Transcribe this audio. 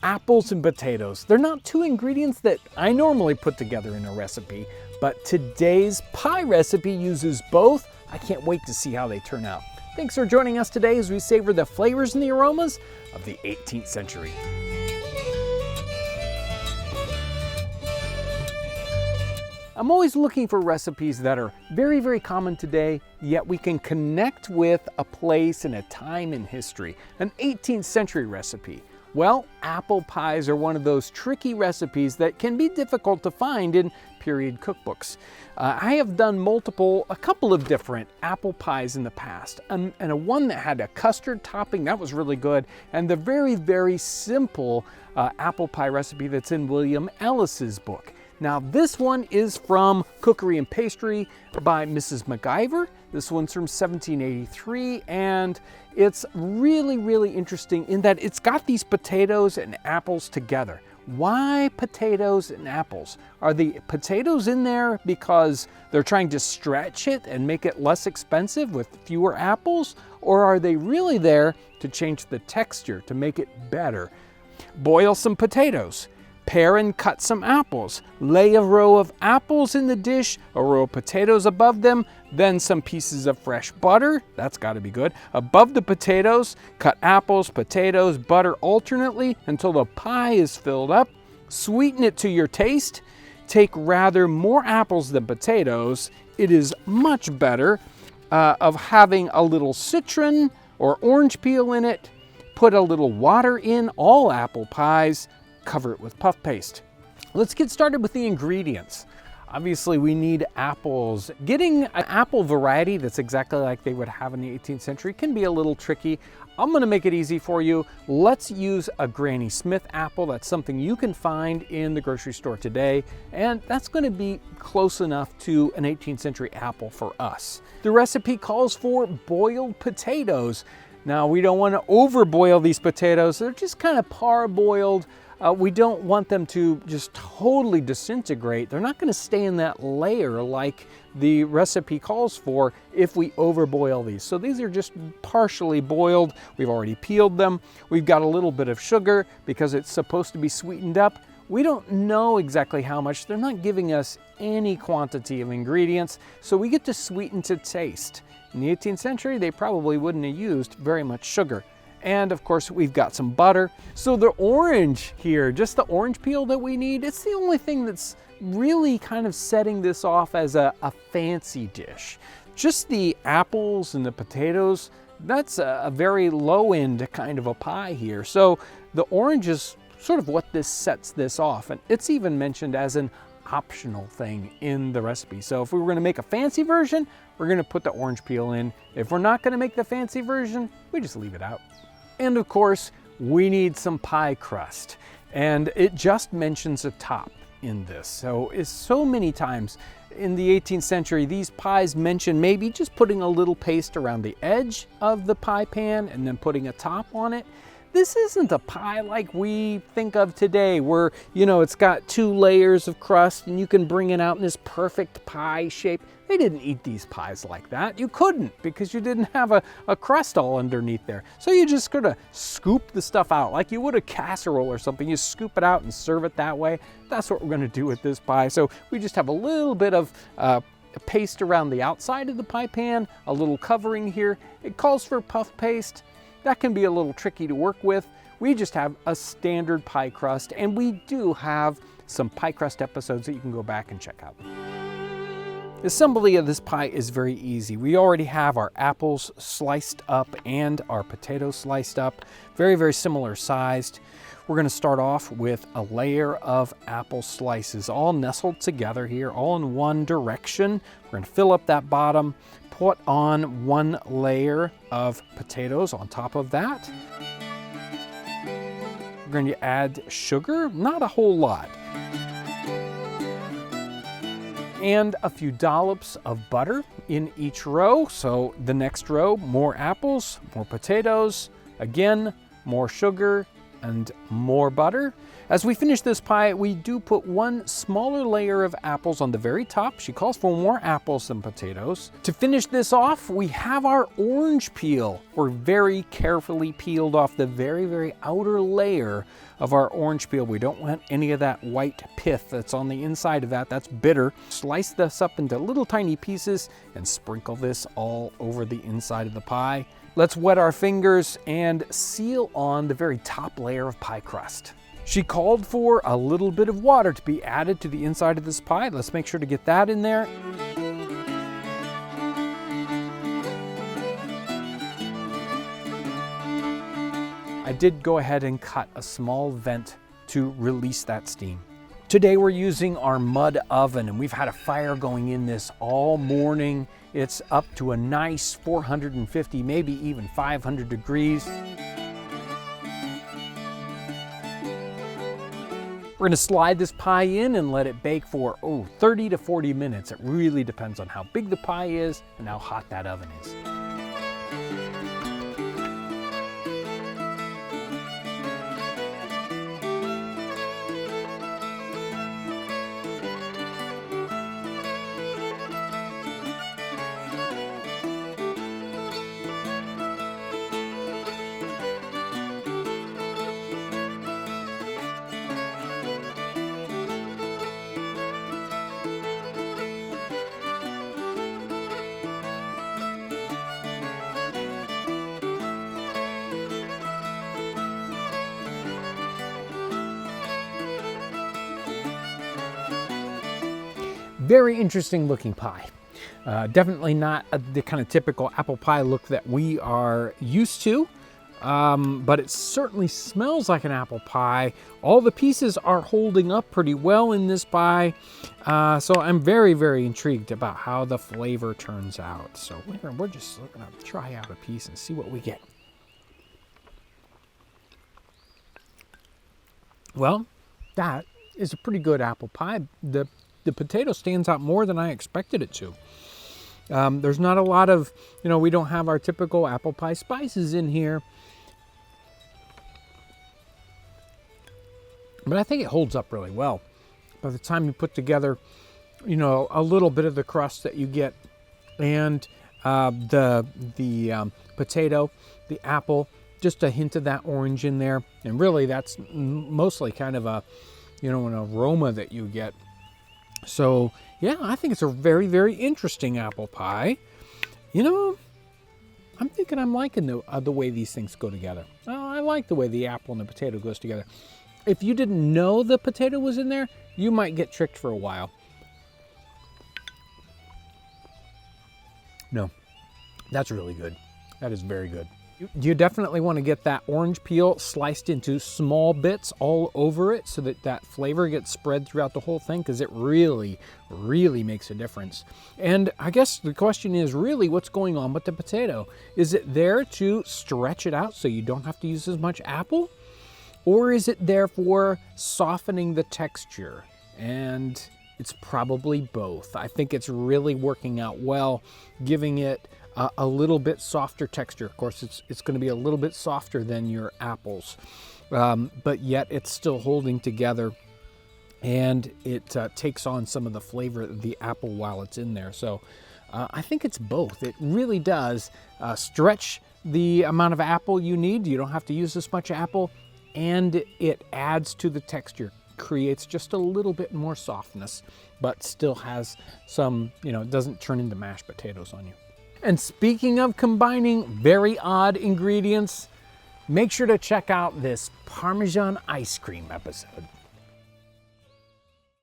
Apples and potatoes. They're not two ingredients that I normally put together in a recipe, but today's pie recipe uses both. I can't wait to see how they turn out. Thanks for joining us today as we savor the flavors and the aromas of the 18th century. I'm always looking for recipes that are very, very common today, yet we can connect with a place and a time in history, an 18th century recipe. Well, apple pies are one of those tricky recipes that can be difficult to find in period cookbooks. I have done a couple of different apple pies in the past, and a one that had a custard topping, that was really good, and the very, very simple apple pie recipe that's in William Ellis's book. Now this one is from Cookery and Pastry by Mrs. MacIver. This one's from 1783, and it's really, really interesting in that it's got these potatoes and apples together. Why potatoes and apples? Are the potatoes in there because they're trying to stretch it and make it less expensive with fewer apples? Or are they really there to change the texture, to make it better? Boil some potatoes. Pare and cut some apples. Lay a row of apples in the dish, a row of potatoes above them, then some pieces of fresh butter, that's gotta be good, above the potatoes. Cut apples, potatoes, butter alternately until the pie is filled up. Sweeten it to your taste. Take rather more apples than potatoes. It is much better of having a little citron or orange peel in it. Put a little water in all apple pies. Cover it with puff paste. Let's get started with the ingredients. Obviously we need apples. Getting an apple variety that's exactly like they would have in the 18th century can be a little tricky. I'm gonna make it easy for you. Let's use a Granny Smith apple. That's something you can find in the grocery store today, and that's gonna be close enough to an 18th century apple for us. The recipe calls for boiled potatoes. Now we don't wanna overboil these potatoes. They're just kind of parboiled. We don't want them to just totally disintegrate. They're not going to stay in that layer like the recipe calls for if we overboil these. So these are just partially boiled. We've already peeled them. We've got a little bit of sugar because it's supposed to be sweetened up. We don't know exactly how much. They're not giving us any quantity of ingredients, so we get to sweeten to taste. In the 18th century, they probably wouldn't have used very much sugar. And of course, we've got some butter. So the orange here, just the orange peel that we need, it's the only thing that's really kind of setting this off as a fancy dish. Just the apples and the potatoes, that's a very low end kind of a pie here. So the orange is sort of what this sets this off. And it's even mentioned as an optional thing in the recipe. So if we were going to make a fancy version, we're going to put the orange peel in. If we're not going to make the fancy version, we just leave it out. And of course, we need some pie crust. And it just mentions a top in this. So it's so many times in the 18th century, these pies mention maybe just putting a little paste around the edge of the pie pan and then putting a top on it. This isn't a pie like we think of today where, it's got 2 layers of crust and you can bring it out in this perfect pie shape. They didn't eat these pies like that. You couldn't because you didn't have a crust all underneath there. So you just gotta scoop the stuff out like you would a casserole or something. You scoop it out and serve it that way. That's what we're gonna do with this pie. So we just have a little bit of paste around the outside of the pie pan, a little covering here. It calls for puff paste. That can be a little tricky to work with. We just have a standard pie crust, and we do have some pie crust episodes that you can go back and check out. The assembly of this pie is very easy. We already have our apples sliced up and our potatoes sliced up, very, very similar sized. We're going to start off with a layer of apple slices, all nestled together here, all in one direction. We're going to fill up that bottom, put on 1 layer of potatoes on top of that. We're going to add sugar, not a whole lot, and a few dollops of butter in each row. So the next row, more apples, more potatoes, again, more sugar, and more butter. As we finish this pie, we do put one smaller layer of apples on the very top. She calls for more apples than potatoes. To finish this off, we have our orange peel. We're very carefully peeled off the very outer layer of our orange peel. We don't want any of that white pith that's on the inside of that. That's bitter. Slice this up into little tiny pieces and sprinkle this all over the inside of the pie. Let's wet our fingers and seal on the very top layer of pie crust. She called for a little bit of water to be added to the inside of this pie. Let's make sure to get that in there. I did go ahead and cut a small vent to release that steam. Today we're using our mud oven, and we've had a fire going in this all morning. It's up to a nice 450, maybe even 500 degrees. We're gonna slide this pie in and let it bake for 30 to 40 minutes. It really depends on how big the pie is and how hot that oven is. Very interesting looking pie. Definitely not the kind of typical apple pie look that we are used to, but it certainly smells like an apple pie. All the pieces are holding up pretty well in this pie, so I'm very intrigued about how the flavor turns out. So we're just gonna try out a piece and see what we get. Well, that is a pretty good apple pie. The potato stands out more than I expected it to. There's not a lot of, we don't have our typical apple pie spices in here. But I think it holds up really well. By the time you put together, a little bit of the crust that you get and the potato, the apple, just a hint of that orange in there. And really that's mostly kind of an aroma that you get. So yeah, I think it's a very interesting apple pie. I'm thinking I'm liking the way these things go together. Oh, I like the way the apple and the potato goes together. If you didn't know the potato was in there, you might get tricked for a while. No, that's really good. That is very good. You definitely want to get that orange peel sliced into small bits all over it so that flavor gets spread throughout the whole thing, because it really makes a difference. And I guess the question is really what's going on with the potato? Is it there to stretch it out so you don't have to use as much apple? Or is it there for softening the texture? And it's probably both. I think it's really working out well, giving it a little bit softer texture. Of course, it's going to be a little bit softer than your apples, but yet it's still holding together, and it takes on some of the flavor of the apple while it's in there. So I think it's both. It really does stretch the amount of apple you need. You don't have to use as much apple, and it adds to the texture, creates just a little bit more softness, but still has some, it doesn't turn into mashed potatoes on you. And speaking of combining very odd ingredients, make sure to check out this Parmesan ice cream episode.